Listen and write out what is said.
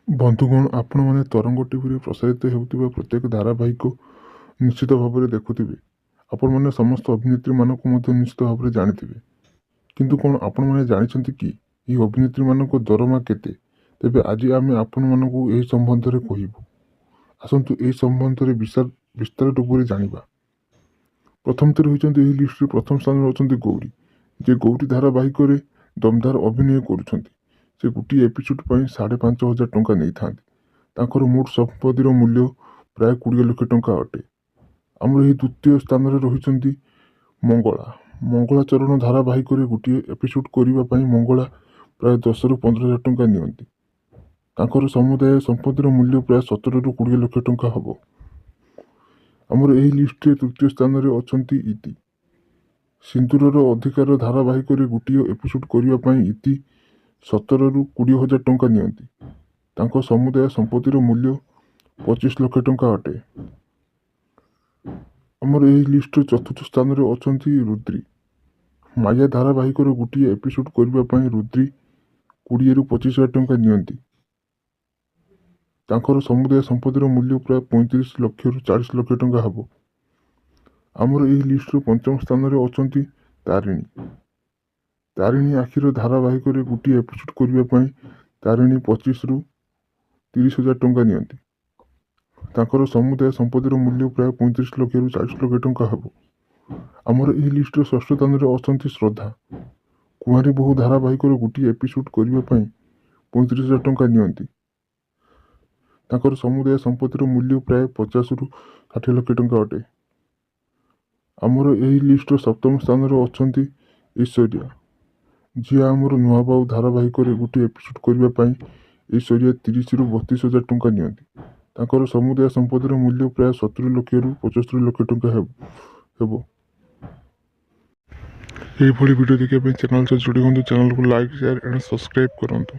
ବନ୍ଧୁଗଣ, ଆପଣମାନେ ତରଙ୍ଗ ଟିଭିରେ ପ୍ରସାରିତ ହେଉଥିବା ପ୍ରତ୍ୟେକ ଧାରାବାହିକ ନିଶ୍ଚିତ ଭାବରେ ଦେଖୁଥିବେ। ଆପଣମାନେ ସମସ୍ତ ଅଭିନେତ୍ରୀମାନଙ୍କୁ ମଧ୍ୟ ନିଶ୍ଚିତ ଭାବରେ ଜାଣିଥିବେ। କିନ୍ତୁ କ'ଣ ଆପଣମାନେ ଜାଣିଛନ୍ତି କି ଏହି ଅଭିନେତ୍ରୀମାନଙ୍କ ଦରମା କେତେ? ତେବେ ଆଜି ଆମେ ଆପଣମାନଙ୍କୁ ଏହି ସମ୍ବନ୍ଧରେ କହିବୁ। ଆସନ୍ତୁ ଏହି ସମ୍ବନ୍ଧରେ ବିସ୍ତାର ରୂପରେ ଜାଣିବା। ପ୍ରଥମତଃ ରହିଛନ୍ତି ଏହି ଲିଷ୍ଟରେ ପ୍ରଥମ ସ୍ଥାନରେ ଅଛନ୍ତି ଗୌରୀ, ଯେ ଗୌରୀ ଧାରାବାହିକରେ ଦମଦାର ଅଭିନୟ କରୁଛନ୍ତି। ସେ ଗୋଟିଏ ଏପିସୋଡ୍ ପାଇଁ 5,500 ଟଙ୍କା ନେଇଥାନ୍ତି। ତାଙ୍କର ମୋଟ ସମ୍ପତ୍ତିର ମୂଲ୍ୟ ପ୍ରାୟ 20 ଲକ୍ଷ ଟଙ୍କା ଅଟେ। ଆମର ଏହି ଦ୍ୱିତୀୟ ସ୍ଥାନରେ ରହିଛନ୍ତି ମଙ୍ଗଳା। ମଙ୍ଗଳାଚରଣ ଧାରାବାହିକରେ ଗୋଟିଏ ଏପିସୋଡ୍ କରିବା ପାଇଁ ମଙ୍ଗଳା ପ୍ରାୟ 10ରୁ 15,000 ଟଙ୍କା ନିଅନ୍ତି। ତାଙ୍କର ସମୁଦାୟ ସମ୍ପତ୍ତିର ମୂଲ୍ୟ ପ୍ରାୟ 17ରୁ 20 ଲକ୍ଷ ଟଙ୍କା ହେବ। ଆମର ଏହି ଲିଷ୍ଟରେ ତୃତୀୟ ସ୍ଥାନରେ ଅଛନ୍ତି ଇତି। ସିନ୍ଦୁରର ଅଧିକାର ଧାରାବାହିକରେ ଗୋଟିଏ ଏପିସୋଡ୍ କରିବା ପାଇଁ ଇତି 17ରୁ 20,000 ଟଙ୍କା ନିଅନ୍ତି। ତାଙ୍କ ସମୁଦାୟ ସମ୍ପତ୍ତିର ମୂଲ୍ୟ 25 ଲକ୍ଷ ଟଙ୍କା ଅଟେ। ଆମର ଏହି ଲିଷ୍ଟର ଚତୁର୍ଥ ସ୍ଥାନରେ ଅଛନ୍ତି ରୁଦ୍ରି। ମାୟା ଧାରାବାହିକର ଗୋଟିଏ ଏପିସୋଡ୍ କରିବା ପାଇଁ ରୁଦ୍ରି 20ରୁ 25,000 ଟଙ୍କା ନିଅନ୍ତି। ତାଙ୍କର ସମୁଦାୟ ସମ୍ପତ୍ତିର ମୂଲ୍ୟ ପ୍ରାୟ 35 ଲକ୍ଷରୁ 40 ଲକ୍ଷ ଟଙ୍କା ହେବ। ଆମର ଏହି ଲିଷ୍ଟର ପଞ୍ଚମ ସ୍ଥାନରେ ଅଛନ୍ତି ତାରିଣୀ। ତାରିଣୀ ଆଖିର ଧାରାବାହିକରେ ଗୋଟିଏ ଏପିସୋଡ୍ କରିବା ପାଇଁ ତାରିଣୀ 25ରୁ 30,000 ଟଙ୍କା ନିଅନ୍ତି। ତାଙ୍କର ସମୁଦାୟ ସମ୍ପତ୍ତିର ମୂଲ୍ୟ ପ୍ରାୟ 35 ଲକ୍ଷରୁ 40 ଲକ୍ଷ ଟଙ୍କା ହେବ। ଆମର ଏହି ଲିଷ୍ଟର ଷଷ୍ଠ ସ୍ଥାନରେ ଅଛନ୍ତି ଶ୍ରଦ୍ଧା। କୁଆଁରୀ ବୋହୂ ଧାରାବାହିକର ଗୋଟିଏ ଏପିସୋଡ୍ କରିବା ପାଇଁ 35,000 ଟଙ୍କା ନିଅନ୍ତି। ତାଙ୍କର ସମୁଦାୟ ସମ୍ପତ୍ତିର ମୂଲ୍ୟ ପ୍ରାୟ 50ରୁ 60 ଲକ୍ଷ ଟଙ୍କା ଅଟେ। ଆମର ଏହି ଲିଷ୍ଟର ସପ୍ତମ ସ୍ଥାନରେ ଅଛନ୍ତି ଐଶ୍ୱର୍ଯ୍ୟା, ଯିଏ ଆମର ନୂଆବାଉ ଧାରାବାହିକରେ ଗୋଟିଏ ଏପିସୋଡ୍ କରିବା ପାଇଁ ଐଶ୍ୱର୍ଯ୍ୟା 30ରୁ 32,000 ଟଙ୍କା ନିଅନ୍ତି। ତାଙ୍କର ସମୁଦାୟ ସମ୍ପତ୍ତିର ମୂଲ୍ୟ ପ୍ରାୟ 70 ଲକ୍ଷରୁ 75 ଲକ୍ଷ ଟଙ୍କା ହେବ। ଏହିଭଳି ଭିଡ଼ିଓ ଦେଖିବା ପାଇଁ ଚ୍ୟାନେଲ ସହ ଯୋଡ଼ି ହୁଅନ୍ତୁ। ଚ୍ୟାନେଲକୁ ଲାଇକ୍, ସେୟାର ଏବଂ ସବସ୍କ୍ରାଇବ୍ କରନ୍ତୁ।